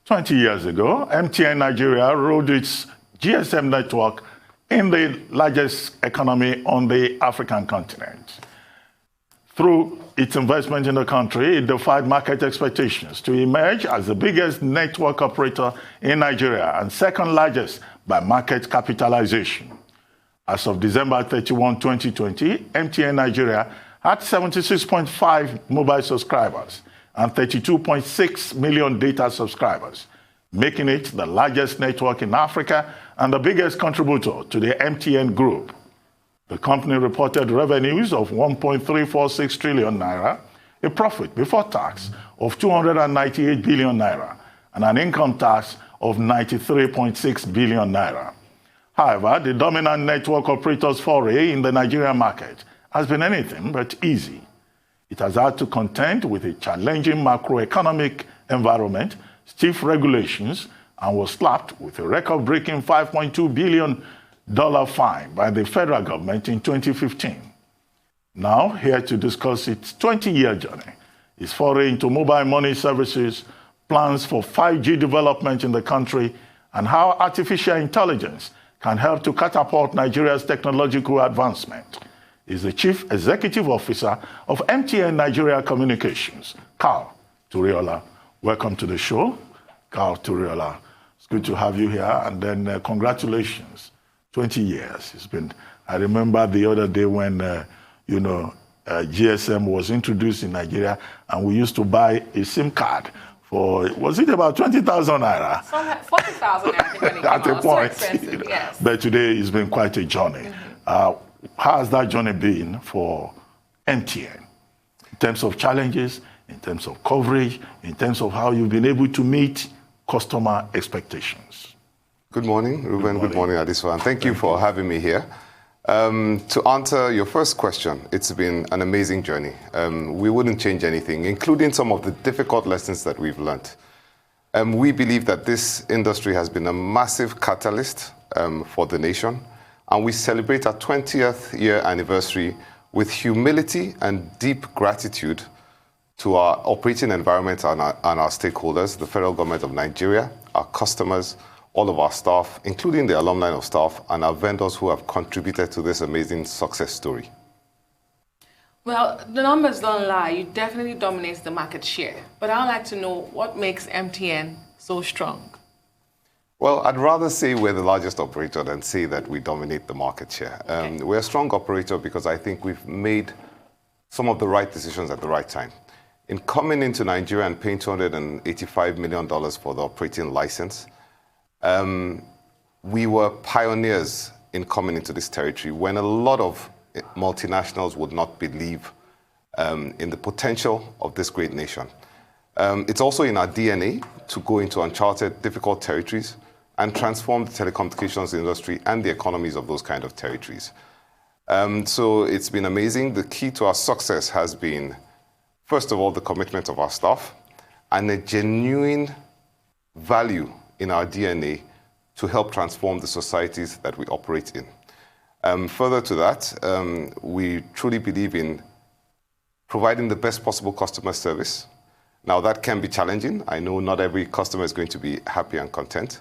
20 years ago, MTN Nigeria rolled its GSM network in the largest economy on the African continent. Through its investment in the country, it defied market expectations to emerge as the biggest network operator in Nigeria and second largest by market capitalization. As of December 31, 2020, MTN Nigeria had 76.5 mobile subscribers and 32.6 million data subscribers, making it the largest network in Africa and the biggest contributor to the MTN group. The company reported revenues of 1.346 trillion naira, a profit before tax of 298 billion naira, and an income tax of 93.6 billion naira. However, the dominant network operator's foray in the Nigerian market has been anything but easy. It has had to contend with a challenging macroeconomic environment, stiff regulations, and was slapped with a record-breaking $5.2 billion fine by the federal government in 2015. Now, here to discuss its 20-year journey, its foray into mobile money services, plans for 5G development in the country, and how artificial intelligence can help to catapult Nigeria's technological advancement, is the Chief Executive Officer of MTN Nigeria Communications, Karl Toriola. Welcome to the show, Karl Toriola. It's good to have you here, and then congratulations. 20 years it's been. I remember the other day when, GSM was introduced in Nigeria, and we used to buy a SIM card for, was it about 20,000 naira? 40,000 at a point. So expensive, yes. But today it's been quite a journey. How has that journey been for MTN? In terms of challenges, in terms of coverage, in terms of how you've been able to meet customer expectations? Good morning, Ruben. Good morning, Adiswa. And thank you for having me here. To answer your first question, it's been an amazing journey. We wouldn't change anything, including some of the difficult lessons that we've learned. We believe that this industry has been a massive catalyst for the nation, and we celebrate our 20th year anniversary with humility and deep gratitude to our operating environment and our stakeholders, the federal government of Nigeria, our customers, all of our staff, including the alumni of staff, and our vendors who have contributed to this amazing success story. Well, the numbers don't lie. You definitely dominate the market share. But I'd like to know what makes MTN so strong. Well, I'd rather say we're the largest operator than say that we dominate the market share. Okay. We're a strong operator because I think we've made some of the right decisions at the right time. In coming into Nigeria and paying $285 million for the operating license, we were pioneers in coming into this territory when a lot of multinationals would not believe in the potential of this great nation. It's also in our DNA to go into uncharted, difficult territories and transform the telecommunications industry and the economies of those kind of territories. So it's been amazing. The key to our success has been, first of all, the commitment of our staff and a genuine value in our DNA to help transform the societies that we operate in. Further to that, we truly believe in providing the best possible customer service. Now, that can be challenging. I know not every customer is going to be happy and content.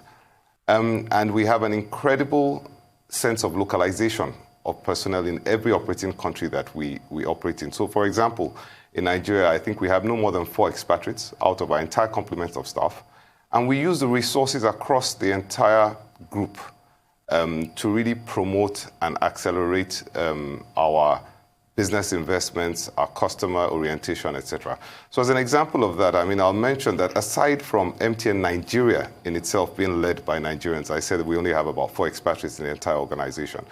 And we have an incredible sense of localization of personnel in every operating country that we operate in. So, for example, in Nigeria, I think we have no more than 4 expatriates out of our entire complement of staff. And we use the resources across the entire group to really promote and accelerate our business investments, our customer orientation, etc. So as an example of that, I'll mention that aside from MTN Nigeria in itself being led by Nigerians, I said that we only have about 4 expatriates in the entire organization.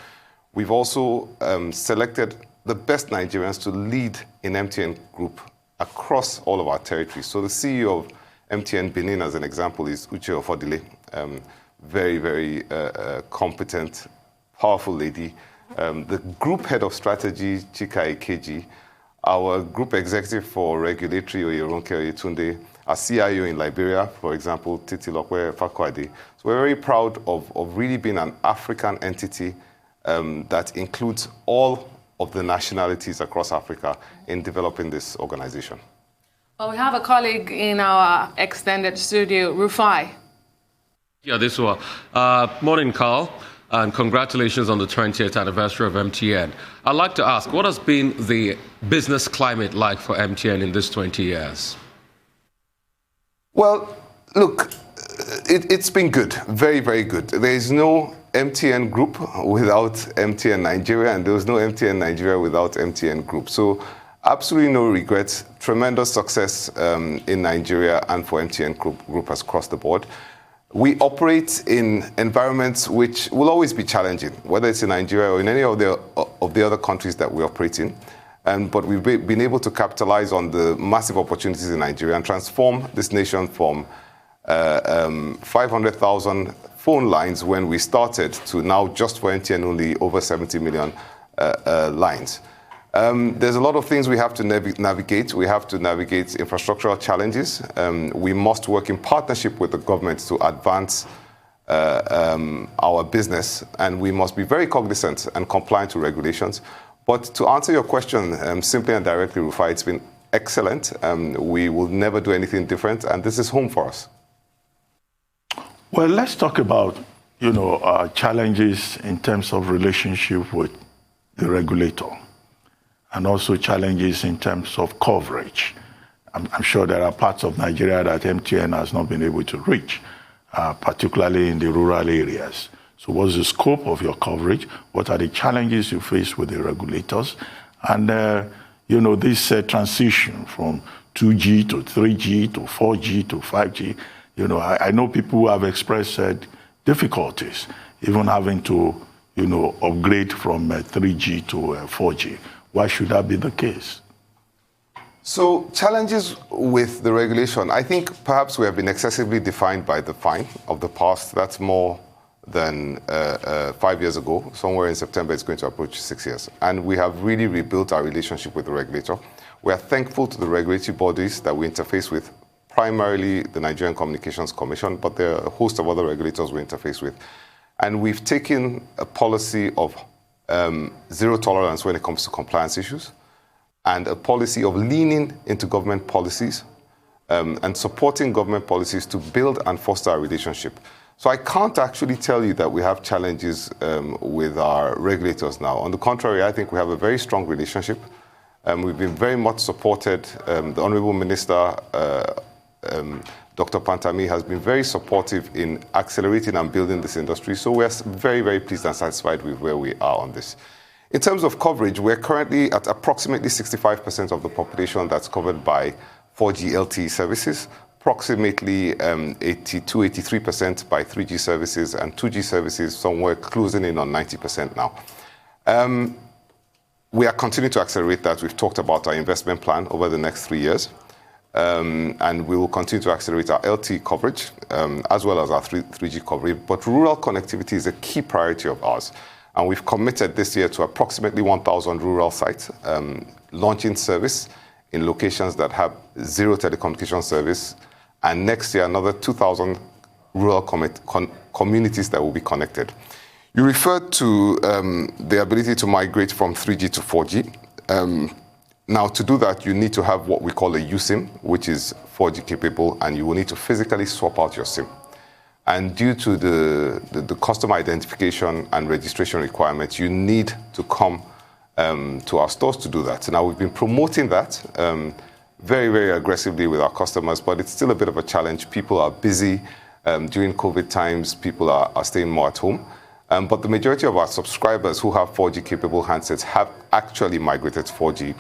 We've also selected the best Nigerians to lead in MTN Group across all of our territories. So the CEO of MTN Benin, as an example, is Uche Ofodile. Very, very competent, powerful lady. The group head of strategy, Chika Ikeji, our group executive for regulatory, Oyeronke Oyetunde, our CIO in Liberia, for example, Titilokwe Fakwade. So we're very proud of really being an African entity that includes all of the nationalities across Africa in developing this organization. Well, we have a colleague in our extended studio, Rufai. Yeah, this one. Morning, Karl, and congratulations on the 20th anniversary of MTN. I'd like to ask, what has been the business climate like for MTN in this 20 years? Well, look, it's been good, very, very good. There is no MTN Group without MTN Nigeria, and there was no MTN Nigeria without MTN Group. So absolutely no regrets. Tremendous success in Nigeria and for MTN Group has crossed the board. We operate in environments which will always be challenging, whether it's in Nigeria or in any of the other countries that we operate in. But we've been able to capitalize on the massive opportunities in Nigeria and transform this nation from 500,000 phone lines when we started to now just for MTN only over 70 million lines. There's a lot of things we have to navigate. We have to navigate infrastructural challenges. We must work in partnership with the government to advance our business, and we must be very cognizant and compliant to regulations. But to answer your question simply and directly, Rufai, it's been excellent. We will never do anything different, and this is home for us. Well, let's talk about, challenges in terms of relationship with the regulator, and also challenges in terms of coverage. I'm sure there are parts of Nigeria that MTN has not been able to reach, particularly in the rural areas. So what's the scope of your coverage? What are the challenges you face with the regulators? And, this transition from 2G to 3G to 4G to 5G, I know people who have expressed difficulties, even having to, upgrade from 3G to 4G. Why should that be the case? So challenges with the regulation, I think perhaps we have been excessively defined by the fine of the past. That's more than 5 years ago. Somewhere in September, it's going to approach 6 years. And we have really rebuilt our relationship with the regulator. We are thankful to the regulatory bodies that we interface with, primarily the Nigerian Communications Commission, but there are a host of other regulators we interface with. And we've taken a policy of zero tolerance when it comes to compliance issues, and a policy of leaning into government policies and supporting government policies to build and foster our relationship. So I can't actually tell you that we have challenges with our regulators now. On the contrary, I think we have a very strong relationship. We've been very much supported. The Honorable Minister, Dr. Pantami, has been very supportive in accelerating and building this industry. So we're very, very pleased and satisfied with where we are on this. In terms of coverage, we're currently at approximately 65% of the population that's covered by 4G LTE services, approximately 82-83% by 3G services, and 2G services somewhere closing in on 90% now. We are continuing to accelerate that. We've talked about our investment plan over the next 3 years. And we will continue to accelerate our LTE coverage as well as our 3G coverage. But rural connectivity is a key priority of ours. And we've committed this year to approximately 1,000 rural sites, launching service in locations that have zero telecommunication service. And next year, another 2,000 rural communities that will be connected. You referred to the ability to migrate from 3G to 4G. Now, to do that, you need to have what we call a USIM, which is 4G capable, and you will need to physically swap out your SIM. And due to the customer identification and registration requirements, you need to come to our stores to do that. Now, we've been promoting that very, very aggressively with our customers, but it's still a bit of a challenge. People are busy. During COVID times, people are staying more at home. But the majority of our subscribers who have 4G capable handsets have actually migrated to 4G,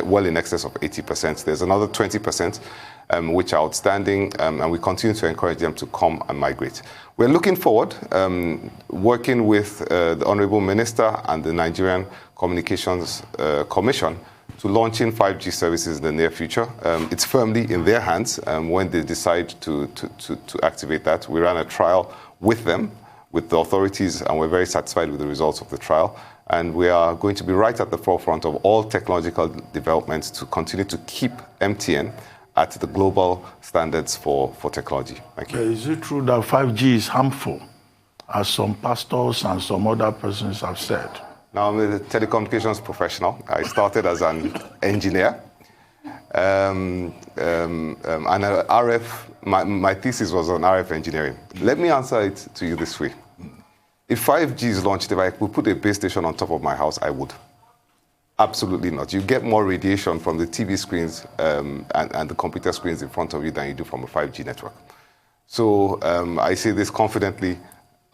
well in excess of 80%. There's another 20% which are outstanding, and we continue to encourage them to come and migrate. We're looking forward, working with the Honorable Minister and the Nigerian Communications Commission to launching 5G services in the near future. It's firmly in their hands when they decide to activate that. We ran a trial with them, with the authorities, and we're very satisfied with the results of the trial. And we are going to be right at the forefront of all technological developments to continue to keep MTN at the global standards for technology. Thank you. Is it true that 5G is harmful, as some pastors and some other persons have said? Now, I'm a telecommunications professional. I started as an engineer. and RF. My thesis was on RF engineering. Let me answer it to you this way. If 5G is launched, if I could put a base station on top of my house, I would. Absolutely not. You get more radiation from the TV screens and the computer screens in front of you than you do from a 5G network. So I say this confidently,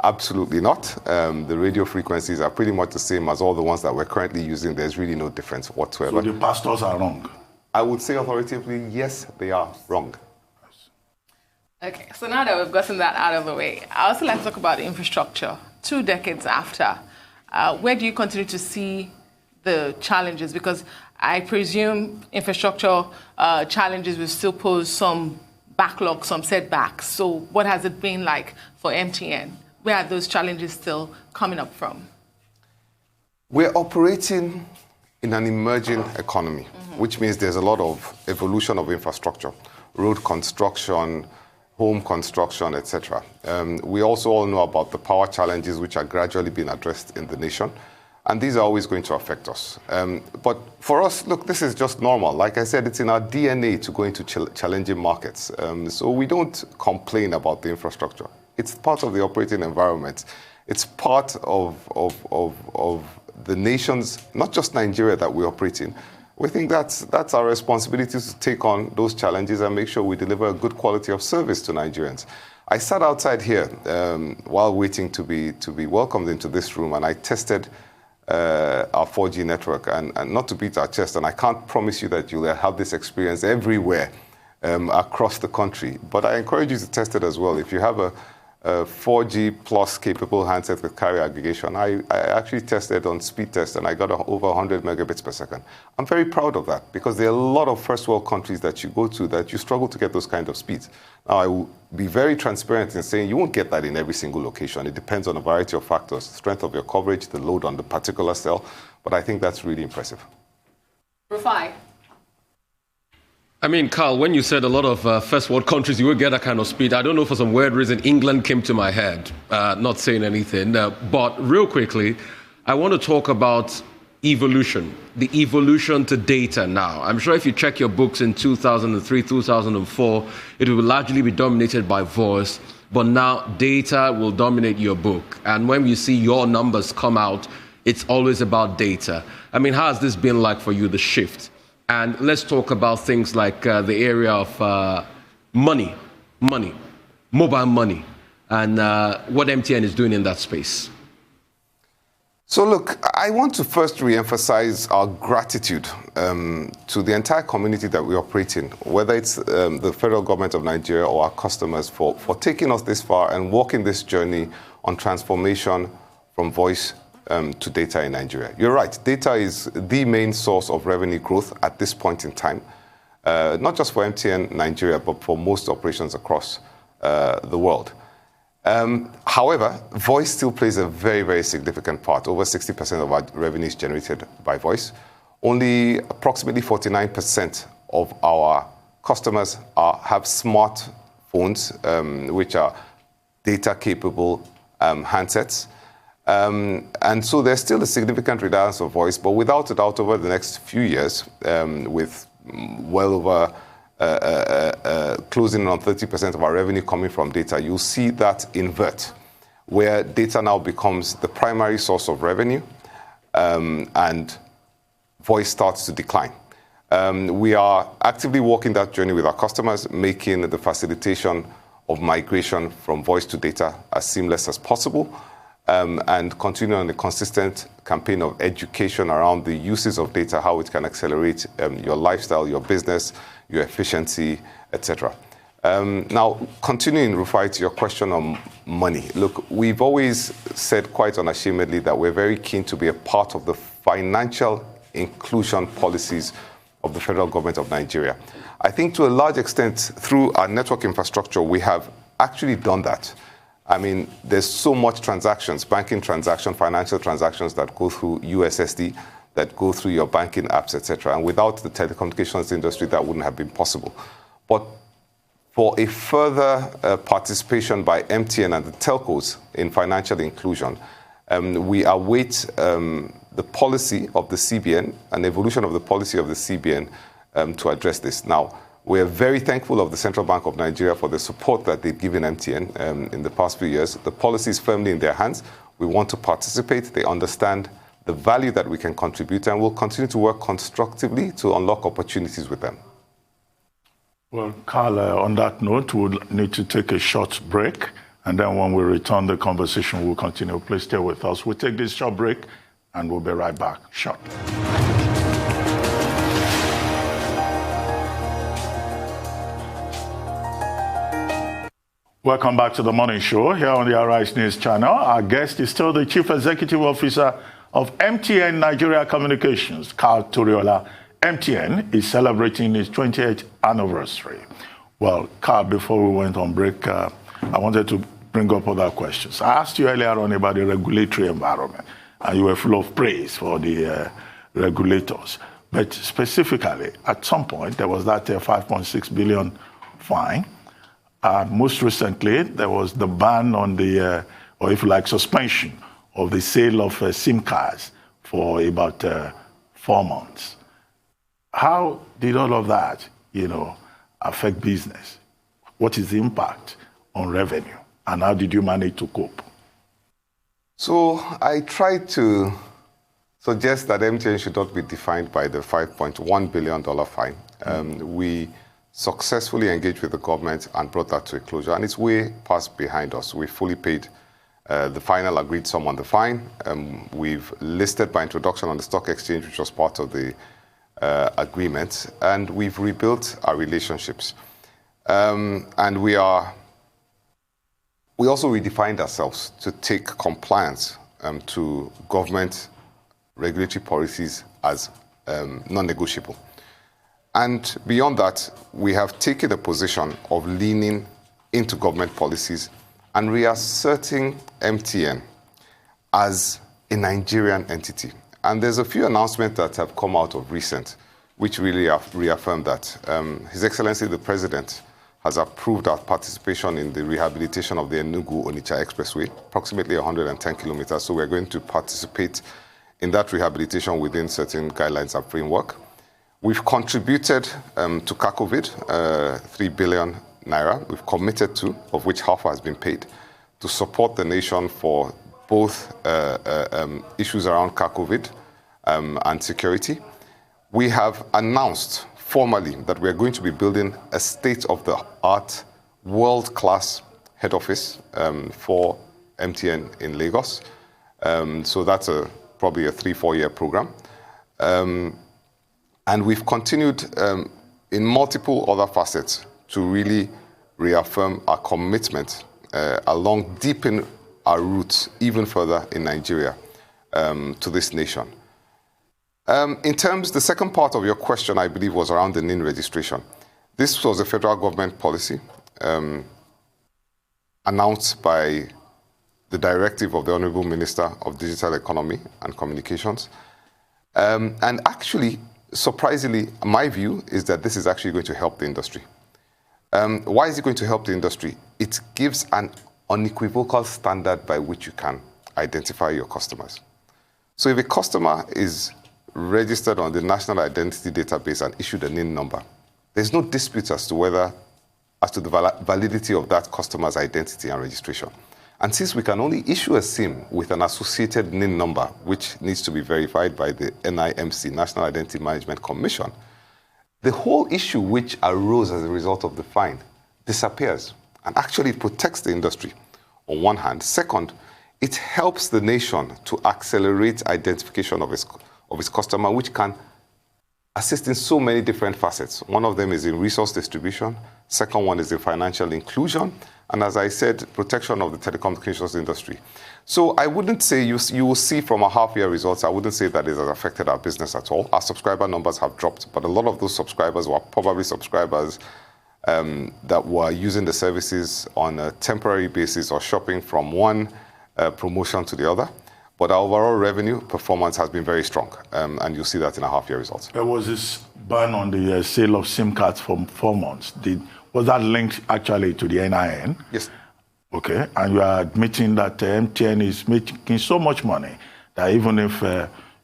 absolutely not. The radio frequencies are pretty much the same as all the ones that we're currently using. There's really no difference whatsoever. So the pastors are wrong? I would say authoritatively, yes, they are wrong. Okay, so now that we've gotten that out of the way, I also like to talk about infrastructure. 2 decades after, where do you continue to see the challenges? Because I presume infrastructure challenges will still pose some backlog, some setbacks. So what has it been like for MTN? Where are those challenges still coming up from? We're operating in an emerging economy, which means there's a lot of evolution of infrastructure, road construction, home construction, etc. We also all know about the power challenges which are gradually being addressed in the nation, and these are always going to affect us. But for us, look, this is just normal. Like I said, it's in our DNA to go into challenging markets. So we don't complain about the infrastructure. It's part of the operating environment. It's part of the nation's, not just Nigeria, that we operate in. We think that's our responsibility to take on those challenges and make sure we deliver a good quality of service to Nigerians. I sat outside here while waiting to be welcomed into this room, and I tested our 4G network, and not to beat our chest, and I can't promise you that you'll have this experience everywhere across the country, but I encourage you to test it as well. If you have a 4G plus capable handset with carrier aggregation. I actually tested on speed test and I got over 100 megabits per second. I'm very proud of that because there are a lot of first world countries that you go to that you struggle to get those kind of speeds. Now, I will be very transparent in saying you won't get that in every single location. It depends on a variety of factors, strength of your coverage, the load on the particular cell, but I think that's really impressive. Rufai. I mean, Karl, when you said a lot of first world countries, you will get that kind of speed. I don't know, for some weird reason, England came to my head, not saying anything. But real quickly, I want to talk about evolution, the evolution to data now. I'm sure if you check your books in 2003, 2004, it will largely be dominated by voice. But now data will dominate your book. And when you see your numbers come out, it's always about data. I mean, how has this been like for you, the shift? And let's talk about things like the area of money, mobile money, and what MTN is doing in that space. So look, I want to first re-emphasize our gratitude to the entire community that we operate in, whether it's the federal government of Nigeria or our customers for taking us this far and walking this journey on transformation from voice to data in Nigeria. You're right, data is the main source of revenue growth at this point in time, not just for MTN Nigeria, but for most operations across the world. However, voice still plays a very, very significant part. Over 60% of our revenue is generated by voice. Only approximately 49% of our customers have smartphones, which are data-capable handsets. And so there's still a significant reliance on voice, but without a doubt, over the next few years, with well over closing on 30% of our revenue coming from data, you'll see that invert, where data now becomes the primary source of revenue, and voice starts to decline. We are actively walking that journey with our customers, making the facilitation of migration from voice to data as seamless as possible. And continue on a consistent campaign of education around the uses of data, how it can accelerate your lifestyle, your business, your efficiency, etc. Now, continuing, Rufai, to your question on money. Look, we've always said quite unashamedly that we're very keen to be a part of the financial inclusion policies of the federal government of Nigeria. I think to a large extent, through our network infrastructure, we have actually done that. I mean, there's so much transactions, banking transactions, financial transactions that go through USSD, that go through your banking apps, etc. And without the telecommunications industry, that wouldn't have been possible. But for a further participation by MTN and the telcos in financial inclusion, we await the policy of the CBN, an evolution of the policy of the CBN, to address this. Now, we are very thankful of the Central Bank of Nigeria for the support that they've given MTN in the past few years. The policy is firmly in their hands. We want to participate. They understand the value that we can contribute, and we'll continue to work constructively to unlock opportunities with them. Well, Karl, on that note, we'll need to take a short break, and then when we return the conversation, we'll continue. Please stay with us. We'll take this short break, and we'll be right back shortly. Welcome back to the Morning Show here on the Arise News channel. Our guest is still the Chief Executive Officer of MTN Nigeria Communications, Karl Toriola. MTN is celebrating its 28th anniversary. Well, Karl, before we went on break, I wanted to bring up other questions. I asked you earlier on about the regulatory environment, and you were full of praise for the regulators. But specifically, at some point, there was that 5.6 billion fine. Most recently, there was the ban on the, or if you like, suspension of the sale of SIM cards for about 4 months. How did all of that, affect business? What is the impact on revenue? And how did you manage to cope? So I tried to suggest that MTN should not be defined by the $5.1 billion fine. We successfully engaged with the government and brought that to a closure, and it's way past behind us. We fully paid the final agreed sum on the fine. We've listed by introduction on the stock exchange, which was part of the agreement, and we've rebuilt our relationships. And we also redefined ourselves to take compliance to government regulatory policies as non-negotiable. And beyond that, we have taken a position of leaning into government policies and reasserting MTN as a Nigerian entity. And there's a few announcements that have come out of recent, which really have reaffirmed that. His Excellency, the President, has approved our participation in the rehabilitation of the Enugu-Onitsha Expressway, approximately 110 kilometers. So we're going to participate in that rehabilitation within certain guidelines and framework. We've contributed to CACOVID, 3 billion naira. We've committed to, of which half has been paid, to support the nation for both issues around CACOVID and security. We have announced formally that we are going to be building a state-of-the-art, world-class head office for MTN in Lagos. So that's probably a 3-4 year program. And we've continued in multiple other facets to really reaffirm our commitment along deepen our roots even further in Nigeria to this nation. In terms, the second part of your question, I believe, was around the NIN registration. This was a federal government policy announced by the directive of the Honorable Minister of Digital Economy and Communications. And actually, surprisingly, my view is that this is actually going to help the industry. Why is it going to help the industry? It gives an unequivocal standard by which you can identify your customers. So if a customer is registered on the National Identity Database and issued a NIN number, there's no dispute as to the validity of that customer's identity and registration. And since we can only issue a SIM with an associated NIN number, which needs to be verified by the NIMC, National Identity Management Commission, the whole issue which arose as a result of the fine disappears. And actually it protects the industry, on one hand. Second, it helps the nation to accelerate identification of its customer, which can assist in so many different facets. One of them is in resource distribution. Second one is in financial inclusion. And as I said, protection of the telecommunications industry. So I wouldn't say, you will see from our half-year results, I wouldn't say that it has affected our business at all. Our subscriber numbers have dropped, but a lot of those subscribers were probably subscribers that were using the services on a temporary basis or shopping from one promotion to the other. But our overall revenue performance has been very strong, and you'll see that in our half-year results. There was this ban on the sale of SIM cards for 4 months. Was that linked actually to the NIN? Yes. Okay, and you are admitting that MTN is making so much money that even if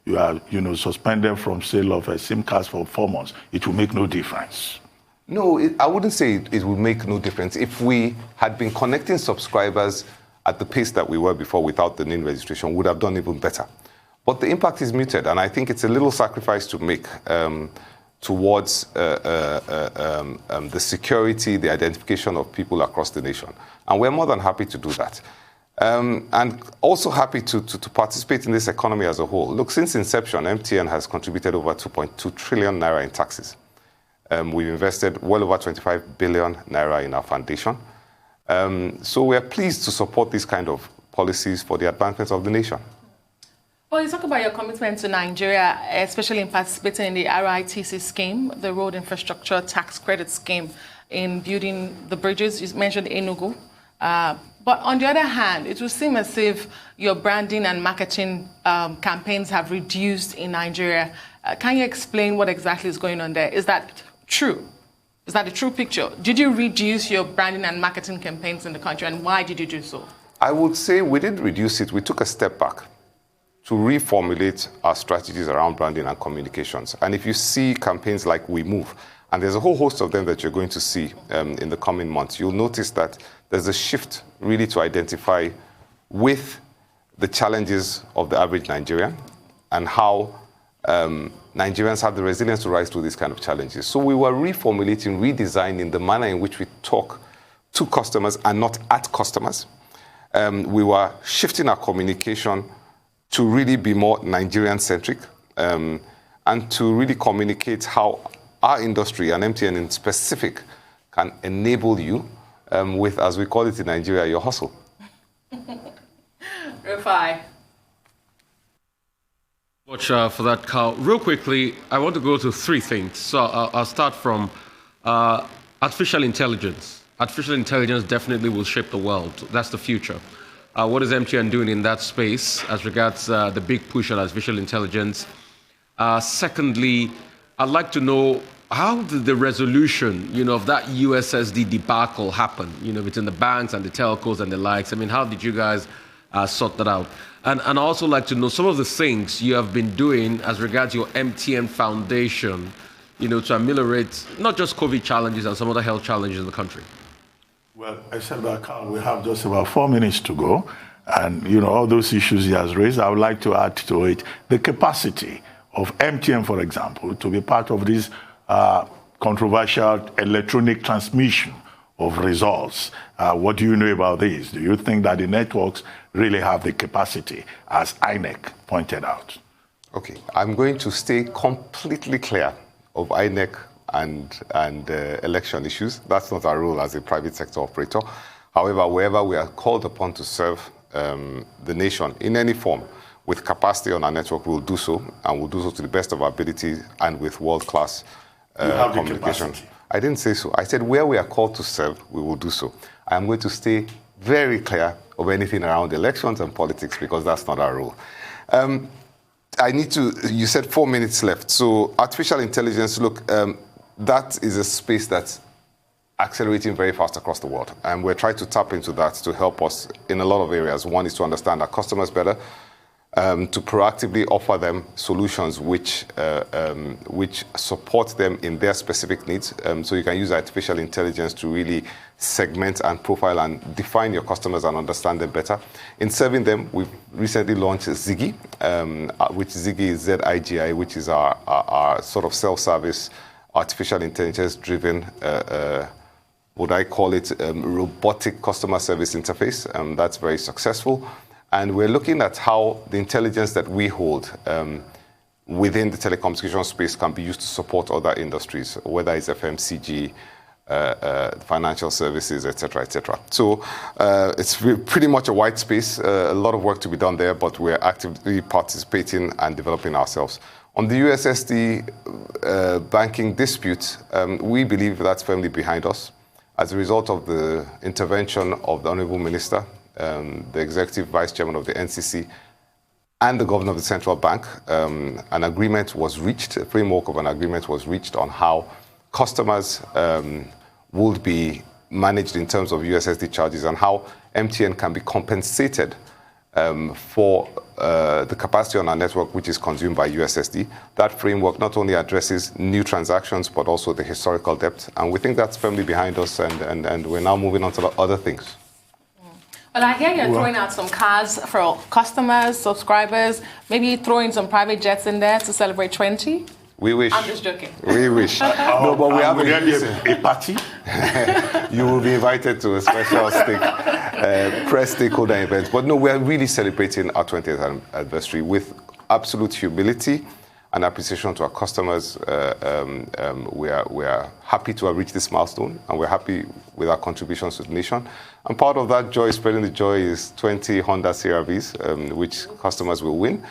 you are, suspended from sale of SIM cards for 4 months, it will make no difference. No, I wouldn't say it would make no difference. If we had been connecting subscribers at the pace that we were before without the NIN registration, we would have done even better. But the impact is muted, and I think it's a little sacrifice to make towards the security, the identification of people across the nation. And we're more than happy to do that. And also happy to participate in this economy as a whole. Look, since inception, MTN has contributed over 2.2 trillion naira in taxes. We've invested well over 25 billion naira in our foundation. So we're pleased to support these kind of policies for the advancement of the nation. Well, you talk about your commitment to Nigeria, especially in participating in the RITC scheme, the Road Infrastructure Tax Credit Scheme, in building the bridges. You mentioned Enugu. But on the other hand, it would seem as if your branding and marketing campaigns have reduced in Nigeria. Can you explain what exactly is going on there? Is that true? Is that a true picture? Did you reduce your branding and marketing campaigns in the country, and why did you do so? I would say we didn't reduce it. We took a step back to reformulate our strategies around branding and communications. And if you see campaigns like We Move, and there's a whole host of them that you're going to see in the coming months, you'll notice that there's a shift really to identify with the challenges of the average Nigerian and how Nigerians have the resilience to rise to these kind of challenges. So we were reformulating, redesigning the manner in which we talk to customers and not at customers. We were shifting our communication to really be more Nigerian-centric and to really communicate how our industry, and MTN in specific, can enable you with, as we call it in Nigeria, your hustle. Rufai. Much for that, Karl. Real quickly, I want to go to 3 things. So I'll start from artificial intelligence. Artificial intelligence definitely will shape the world. That's the future. What is MTN doing in that space as regards the big push on artificial intelligence? Secondly, I'd like to know, how did the resolution, of that USSD debacle happen, between the banks and the telcos and the likes? I mean, how did you guys sort that out? And I'd also like to know some of the things you have been doing as regards your MTN Foundation, to ameliorate not just COVID challenges and some other health challenges in the country. Well, I said that, Karl, we have just about 4 minutes to go. And, all those issues he has raised, I would like to add to it the capacity of MTN, for example, to be part of this controversial electronic transmission of results. What do you know about this? Do you think that the networks really have the capacity, as INEC pointed out? Okay, I'm going to stay completely clear of INEC and election issues. That's not our role as a private sector operator. However, wherever we are called upon to serve the nation in any form with capacity on our network, we'll do so, and we'll do so to the best of our ability and with world-class communication. I didn't say so. I said where we are called to serve, we will do so. I am going to stay very clear of anything around elections and politics because that's not our role. You said 4 minutes left. So artificial intelligence, look, that is a space that's accelerating very fast across the world. And we're trying to tap into that to help us in a lot of areas. One is to understand our customers better, to proactively offer them solutions which support them in their specific needs. So you can use artificial intelligence to really segment and profile and define your customers and understand them better. In serving them, we've recently launched Ziggy, which Ziggy is Z-I-G-I, which is our sort of self-service, artificial intelligence-driven, would I call it, robotic customer service interface. That's very successful. And we're looking at how the intelligence that we hold within the telecommunications space can be used to support other industries, whether it's FMCG, financial services, et cetera, et cetera. So it's pretty much a wide space, a lot of work to be done there, but we're actively participating and developing ourselves. On the USSD banking dispute, we believe that's firmly behind us. As a result of the intervention of the Honorable Minister, the Executive Vice Chairman of the NCC, and the Governor of the Central Bank, an agreement was reached, a framework of an agreement was reached on how customers would be managed in terms of USSD charges and how MTN can be compensated for the capacity on our network, which is consumed by USSD. That framework not only addresses new transactions, but also the historical depth. And we think that's firmly behind us, and we're now moving on to other things. Well, I hear you're throwing out some cars for customers, subscribers, maybe throwing some private jets in there to celebrate 20. We wish. I'm just joking. We wish. No, but we have a party. You will be invited to a special press stakeholder event. But no, we are really celebrating our 20th anniversary with absolute humility and appreciation to our customers. We are happy to have reached this milestone, and we're happy with our contributions to the nation. And part of that joy, spreading the joy, is 20 Honda CR-Vs, which customers will win.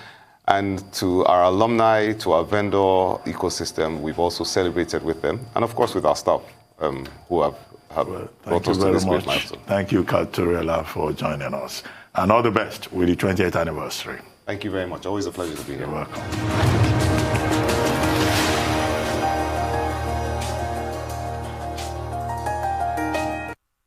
And to our alumni, to our vendor ecosystem, we've also celebrated with them, and of course with our staff who have brought us to this great milestone. Thank you, Karl Toriola, for joining us. And all the best with the 20th anniversary. Thank you very much. Always a pleasure to be here. You're welcome.